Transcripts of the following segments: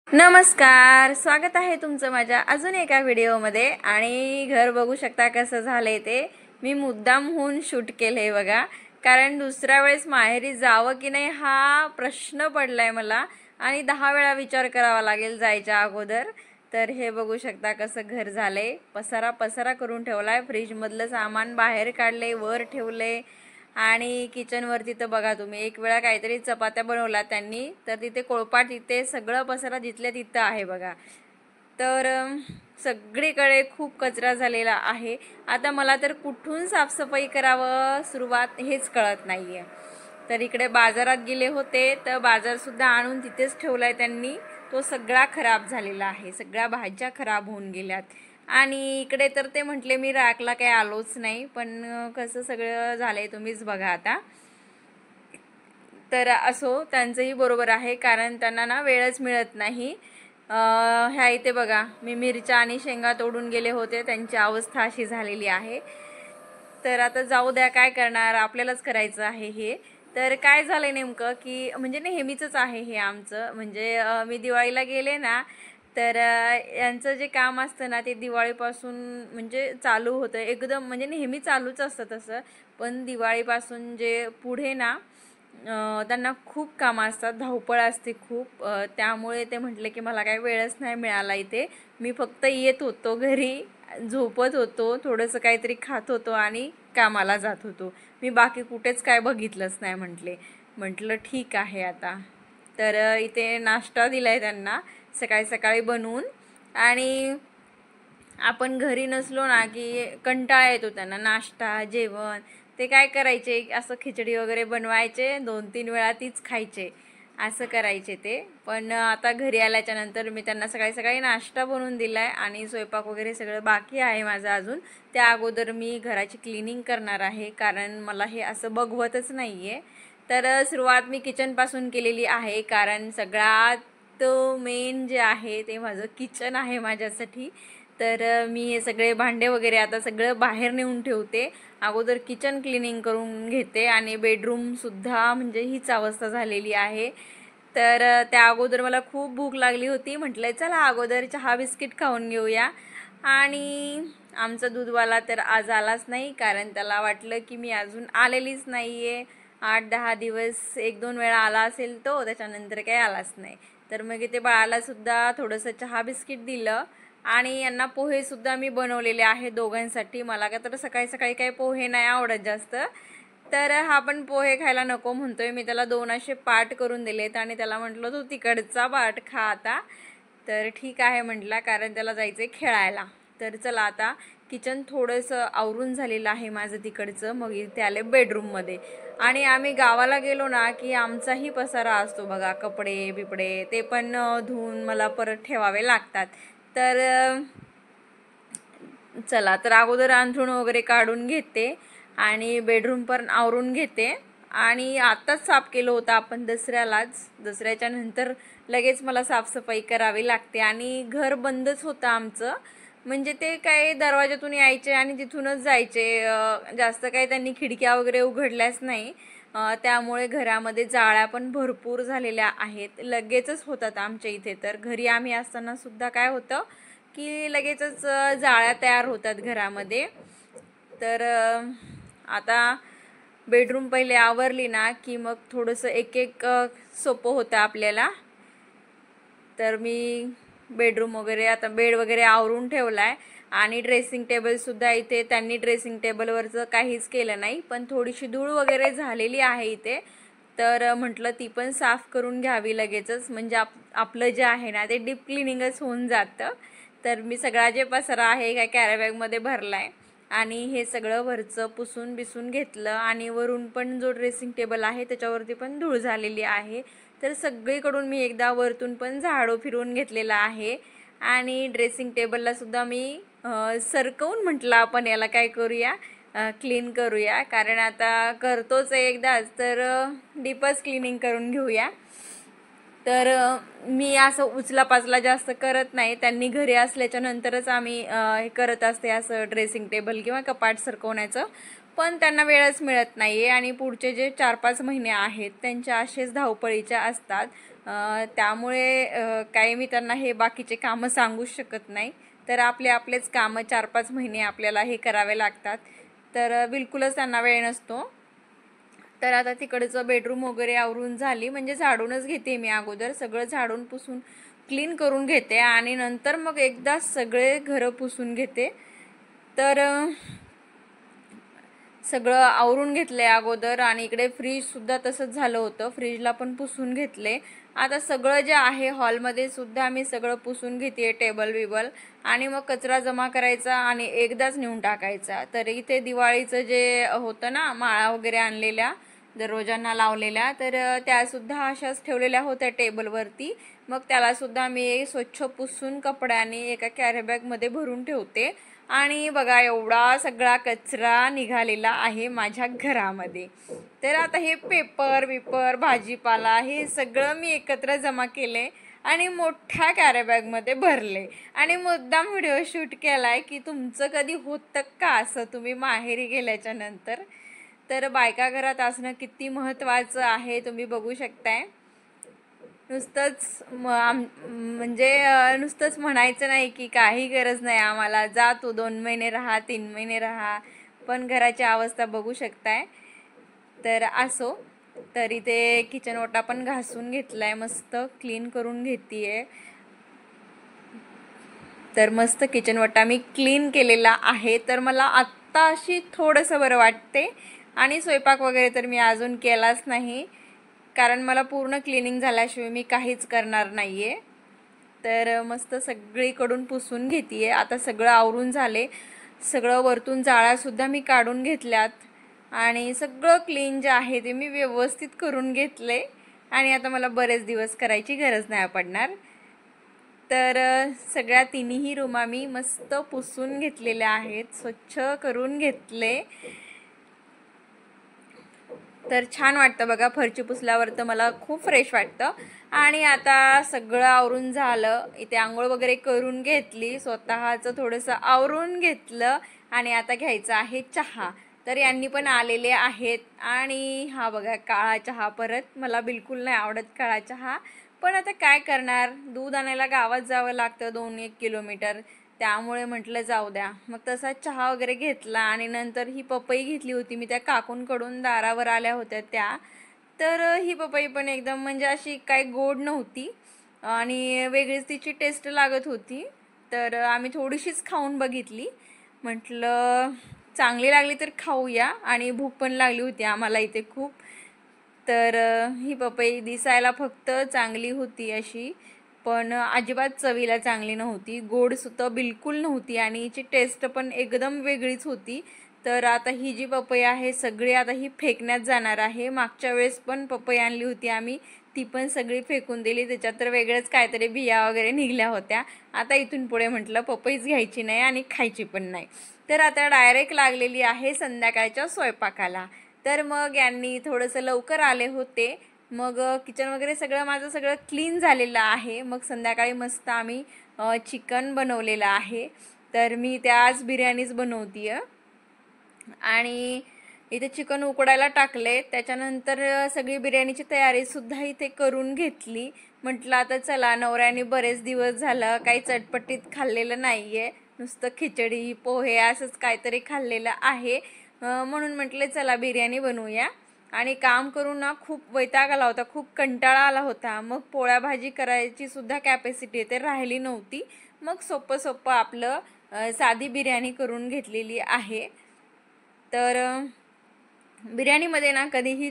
नमस्कार, स्वागत आहे तुमचं माझ्या अजून एका व्हिडिओमध्ये। आणि घर बघू शकता कसं झालंय ते मी मुद्दामहून शूट केलंय बघा, कारण दुसऱ्या वेळेस माहेरी जावं की नाही हा प्रश्न पडलाय मला आणि 10 वेळा विचार करावा लागेल जायच्या अगोदर। तर हे बघू शकता कसं घर झालंय, पसारा करून ठेवलाय, फ्रीज मधलं सामान बाहेर काढले, वर ठेवले आणि किचनवरती तर बघा तुम्ही एक वेळा काहीतरी चपात्या बनवल्या त्यांनी, तर तिथे कोळपाट, तिथे सगळं पसारा जिथल्या तिथं आहे बघा। तर सगळीकडे खूप कचरा झालेला आहे। आता मला तर कुठून साफसफाई करावं सुरुवात हेच कळत नाहीये। तर इकडे बाजारात गेले होते तर बाजार सुद्धा आणून तिथेच ठेवलाय त्यांनी, तो सगळा खराब झालेला आहे, सगळ्या भाज्या खराब होऊन गेल्यात। आणि इकडे तर ते म्हटले मी रॅकला काही आलोच नाही, पण कसं सगळं झालंय तुम्हीच बघा आता। तर असो, त्यांचंही बरोबर आहे, कारण त्यांना ना वेळच मिळत नाही। ह्या इथे बघा मी मिरच्या आणि शेंगा तोडून गेले होते, त्यांची अवस्था अशी झालेली आहे। तर आता जाऊ द्या, काय करणार, आपल्यालाच करायचं आहे हे। तर काय झालंय नेमकं की म्हणजे नेहमीच आहे हे आमचं, म्हणजे मी दिवाळीला गेले ना तर यांचं जे काम असतं ना ते दिवाळीपासून म्हणजे चालू होतं, एकदम म्हणजे नेहमी चालूच असतं तसं, पण दिवाळीपासून जे पुढे ना त्यांना खूप कामं असतात, धावपळ असते खूप। त्यामुळे ते म्हटले की मला काही वेळच नाही मिळाला इथे, मी फक्त येत होतो घरी, झोपत होतो, थोडंसं काहीतरी खात होतो आणि कामाला जात होतो, मी बाकी कुठेच काय बघितलंच नाही म्हटलं ठीक आहे आता। तर इथे नाश्ता दिलाय त्यांना सकाळी सकाळी बनवून, आणि आपण घरी नसलो ना की कंटाळा येतो त्यांना नाश्ता जेवण, ते काय करायचे असं खिचडी वगैरे बनवायचे, 2-3 वेळा तीच खायचे, असं करायचे ते। पण आता घरी आल्याच्या नंतर मी त्यांना सकाळी सकाळी नाश्ता बनवून दिलाय आणि स्वयंपाक वगैरे सगळं बाकी आहे माझं अजून। त्या अगोदर मी घराची क्लिनिंग करणार आहे, कारण मला हे असं बघवतच नाहीये। तर सुरुवात मी किचनपासून केलेली आहे, कारण सगळ्यात मेन जे आहे ते माझं किचन आहे माझ्यासाठी। तर मी हे सगळे भांडे वगैरे आता सगळं बाहेर नेऊन ठेवते, अगोदर किचन क्लिनिंग करून घेते, आणि बेडरूमसुद्धा म्हणजे हीच अवस्था झालेली आहे। तर त्या अगोदर मला खूप भूक लागली होती, म्हटलं चला अगोदर चहा बिस्किट खाऊन घेऊया। आणि आमचा दूधवाला तर आज आलाच नाही, कारण त्याला वाटलं की मी अजून आलेलीच नाही आहे, 8-10 दिवस 1-2 वेळा आला असेल तो, त्याच्यानंतर काही आलाच नाही। तर मग इथे बाळालासुद्धा थोडंसं चहा बिस्किट दिलं, आणि यांना पोहेसुद्धा मी बनवलेले आहे दोघांसाठी। मला का तर सकाळी सकाळी काही पोहे नाही आवडत जास्त, तर हा पण पोहे खायला नको म्हणतोय। मी त्याला 2 असे पाट करून दिलेत आणि त्याला म्हटलं तू तिकडचा पाट खा आता, तर ठीक आहे म्हटला, कारण त्याला जायचंय खेळायला। तर चला आता किचन थोडंसं आवरून झालेलं आहे माझं तिकडचं, मग इथे आले बेडरूममध्ये। आणि आम्ही गावाला गेलो ना की आमचाही पसारा असतो बघा, कपडे बिपडे ते पण धुवून मला परत ठेवावे लागतात। तर चला, तर अगोदर अंथरूण वगैरे काढून घेते आणि बेडरूम पण आवरून घेते। आणि आत्ताच साफ केलं होतं आपण दसऱ्यालाच, दसऱ्याच्या नंतर लगेच मला साफसफाई करावी लागते, आणि घर बंदच होतं आमचं, म्हणजे ते काय दरवाजातून यायचे आणि तिथूनच जायचे, जास्त काही त्यांनी खिडक्या वगैरे उघडल्याच नाही। त्यामुळे घरामध्ये जाळ्या पण भरपूर झालेल्या आहेत, लगेचच होतात आमच्या इथे। तर घरी आम्ही असताना सुद्धा काय होतं की लगेचच जाळ्या तयार होतात घरामध्ये। तर आता बेडरूम पहिले आवरली ना की मग थोडंसं एक एक सोपं होतं आपल्याला। तर मी बेडरूम वगैरे आता बेड वगैरे आवरून ठेवलाय, आणि ड्रेसिंग टेबलसुद्धा इथे त्यांनी ड्रेसिंग टेबलवरचं काहीच केलं नाही, पण थोडीशी धूळ वगैरे झालेली आहे इथे, तर म्हटलं ती पण साफ करून घ्यावी लगेचच, म्हणजे आपलं जे आहे ना ते डीप क्लिनिंगच होऊन जातं। तर मी सगळा जे पसारा आहे काय कॅरीबॅगमध्ये भरलाय, आणि हे सगळं वरचं पुसून बिसून घेतलं, आणि वरून पण जो ड्रेसिंग टेबल आहे त्याच्यावरती पण धूळ झालेली आहे। तर सगळीकडून मी एकदा वरतून पण झाडू फिरवून घेतलेला आहे, आणि ड्रेसिंग टेबलला सुद्धा मी सरकवून म्हटलं आपण याला काय करूया, क्लीन करूया, कारण आता करतोच एकदाच, तर डीपच क्लिनिंग करून घेऊया। तर मी असं उचलापाचला जास्त करत नाही, त्यांनी घरी असल्याच्या नंतरच आम्ही हे करत असते असं ड्रेसिंग टेबल किंवा कपाट सरकवण्याचं, पण त्यांना वेळच मिळत नाही आहे, आणि पुढचे जे 4-5 महिने आहेत त्यांच्या असेच धावपळीच्या असतात। त्यामुळे काही मी त्यांना हे बाकीचे कामं सांगूच शकत नाही. तर आपलेच कामं 4-5 महिने आपल्याला हे करावे लागतात. तर बिलकुलच त्यांना वेळ नसतो. तर आता तिकडचं बेडरूम वगैरे आवरून झाली, म्हणजे झाडूनच घेते मी. अगोदर सगळं झाडून पुसून क्लीन करून घेते आणि नंतर मग एकदा सगळे घरं पुसून घेते. तर सगळं आवरून घेतलं आहे अगोदर. आणि इकडे फ्रीजसुद्धा तसंच झालं होतं, फ्रीजला पण पुसून घेतले. आता सगळं जे आहे हॉलमध्ये सुद्धा मी सगळं पुसून घेते, टेबल बिबल, आणि मग कचरा जमा करायचा आणि एकदाच नेऊन टाकायचा. तर इथे दिवाळीचं जे होतं ना, माळा वगैरे आणलेल्या दरवाजांना लावलेल्या, तर त्यासुद्धा अशाच ठेवलेल्या होत्या टेबलवरती. मग त्यालासुद्धा मी स्वच्छ पुसून कपड्याने एका कॅरीबॅगमध्ये भरून ठेवते. आणि बघा एवढा सगळा कचरा निघालेला आहे माझ्या घरामध्ये. तर आता हे पेपर भाजीपाला हे सगळं मी एकत्र जमा केले आणि मोठ्या कॅरीबॅगमध्ये भरले आणि मुद्दाम व्हिडिओ शूट केलाय की तुमचं कधी होतं का असं तुम्ही माहेरी गेल्याच्या नंतर. तर बायका घरात असणं किती महत्त्वाचं आहे तुम्ही बघू शकताय. नुसतंच म्हणजे नुसतंच म्हणायचं नाही की काही गरज नाही आम्हाला, जा तू 2 महिने राहा, 3 महिने राहा, पण घराची अवस्था बघू शकताय. तर असो, तर इथे किचन ओटा पण घासून घेतलाय, मस्त क्लीन करून घेतीये. तर मस्त किचन ओटा मी क्लीन केलेला आहे. तर मला आत्ता अशी थोडंसं बरं वाटते. आणि स्वयंपाक वगैरे तर मी अजून केलाच नाही, कारण मला पूर्ण क्लिनिंग झाल्याशिवाय मी काहीच करणार नाही आहे. तर मस्त सगळीकडून पुसून घेते. आता सगळं आवरून झाले, सगळं वरतून जाळ्यासुद्धा मी काढून घेतल्यात आणि सगळं क्लीन जे आहे ते मी व्यवस्थित करून घेतले. आणि आता मला बरेच दिवस करायची गरज नाही पडणार. तर सगळ्या तिन्ही रूमा मी मस्त पुसून घेतलेल्या आहेत, स्वच्छ करून घेतले. तर छान वाटतं बघा, फरची पुसल्यावर तर मला खूप फ्रेश वाटतं. आणि आता सगळं आवरून झालं, इथे आंघोळ वगैरे करून घेतली, स्वतःचं थोडंसं आवरून घेतलं आणि आता घ्यायचं आहे चहा. तर यांनी पण आलेले आहेत. आणि हा बघा काळा चहा, परत मला बिलकुल नाही आवडत काळा चहा, पण आता काय करणार, दूध आणायला गावात जावं लागतं 2-1 किलोमीटर, त्यामुळे म्हटलं जाऊ द्या. मग तसा चहा वगैरे घेतला आणि नंतर ही पपई घेतली होती मी, त्या काकूंकडून दारावर आल्या होत्या त्या. तर ही पपई पण एकदम म्हणजे अशी काही गोड नव्हती आणि वेगळीच तिची टेस्ट लागत होती. तर आम्ही थोडीशीच खाऊन बघितली, म्हटलं चांगली लागली तर खाऊया, आणि भूक पण लागली होती आम्हाला इथे खूप. तर ही पपई दिसायला फक्त चांगली होती अशी, पण अजिबात चवीला चांगली नव्हती, गोडसुद्धा बिलकुल नव्हती आणि हिची टेस्ट पण एकदम वेगळीच होती. तर आता ही जी पपई आहे सगळी आता ही फेकण्यात जाणार आहे. मागच्या वेळेस पण पपई आणली होती आम्ही, ती पण सगळी फेकून दिली, त्याच्यात तर वेगळंच काहीतरी बिया वगैरे निघल्या होत्या. आता इथून पुढे म्हटलं पपईच घ्यायची नाही आणि खायची पण नाही. तर आता डायरेक्ट लागलेली आहे संध्याकाळच्या स्वयंपाकाला. तर मग यांनी थोडंसं लवकर आले होते, मग किचन वगैरे सगळं सगळं क्लीन झालेलं आहे. मग संध्याकाळी मस्त आम्ही चिकन बनवलेलं आहे. तर मी त्या आज बिर्याणीच बनवते आहे. आणि इथे चिकन उकडायला टाकले, त्याच्यानंतर सगळी बिर्याणीची तयारीसुद्धा इथे करून घेतली. म्हटलं आता चला, नवऱ्याने बरेच दिवस झालं काही चटपटीत खाल्लेलं नाही आहे, नुसतं खिचडी पोहे असंच काहीतरी खाल्लेलं आहे, म्हणून म्हटलं चला बिर्याणी बनवूया. आणि काम करून ना खूप वैताग आला होता, खूप कंटाळा आला होता. मग पोळ्या भाजी करायची सुद्धा कॅपॅसिटी ते राहिली नव्हती. मग सोपं आपलं साधी बिर्याणी करून घेतलेली आहे. तर बिर्याणीमध्ये ना कधीही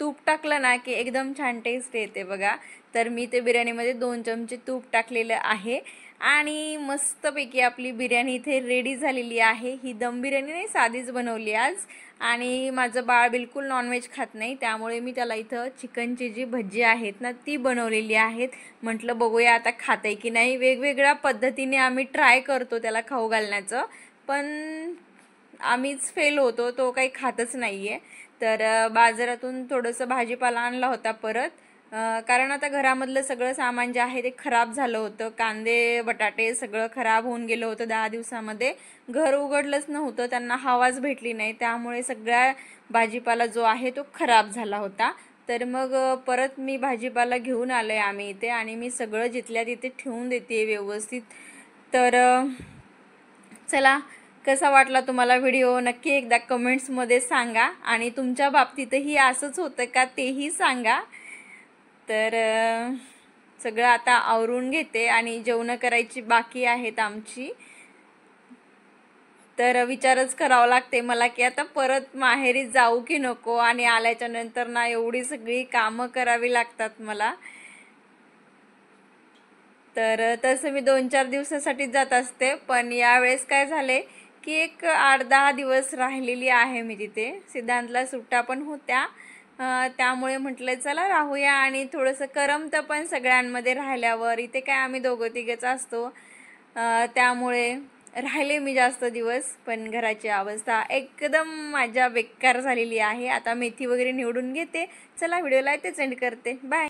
तूप टाकलं ना की एकदम छान टेस्ट येते बघा. तर मी ते बिर्याणीमध्ये 2 चमचे तूप टाकलेलं आहे आणि मस्तपैकी आपली बिर्याणी इथे रेडी झालेली आहे. ही दम बिर्याणी नाही, साधीच बनवली आज. आणि माझं बाळ बिलकुल नॉनव्हेज खात नाही, त्यामुळे मी त्याला इथं चिकनची जी भजी आहेत ना ती बनवलेली आहेत. म्हटलं बघूया आता खाते की नाही, वेगवेगळ्या पद्धतीने आम्ही ट्राय करतो त्याला खाऊ घालण्याचं, पण आम्हीच फेल होतो, तो काही खातच नाही आहे. तर बाजारातून थोडंसं भाजीपाला आणला होता परत, कारण आता घरामधलं सगळं सामान जे आहे ते खराब झालं होतं. कांदे बटाटे सगळं खराब होऊन गेलं होतं 10 दिवसामध्ये. घर उघडलंच नव्हतं, त्यांना हवाच भेटली नाही, त्यामुळे सगळा भाजीपाला जो आहे तो खराब झाला होता. तर मग परत मी भाजीपाला घेऊन आलो आहे आम्ही इथे आणि मी सगळं जिथल्या तिथे ठेवून देते व्यवस्थित. तर चला, कसा वाटला तुम्हाला व्हिडिओ नक्की एकदा कमेंट्समध्ये सांगा आणि तुमच्या बाबतीतही असंच होतं का तेही सांगा. तर सगळं आता आवरून घेते आणि जेवणं करायची बाकी आहेत आमची. तर विचारच करावा लागते मला की आता परत माहेरी जाऊ की नको, आणि आल्याच्या नंतर ना एवढी सगळी कामं करावी लागतात मला. तर तसं मी 2-4 दिवसासाठी जात असते, पण यावेळेस काय झाले की एक 8-10 दिवस राहिलेली आहे मी तिथे. सिद्धांतला सुट्ट्या पण होत्या, त्यामुळे म्हटलं चला राहूया आणि थोडंसं करमतं पण सगळ्यांमध्ये राहिल्यावर. इथे काय आम्ही दोघं तिघंच असतो, त्यामुळे राहिले मी जास्त दिवस. पण घराची अवस्था एकदम माझ्या बेकार झालेली आहे. आता मेथी वगैरे निवडून घेते. चला, व्हिडिओला इथेच एंड करते. बाय.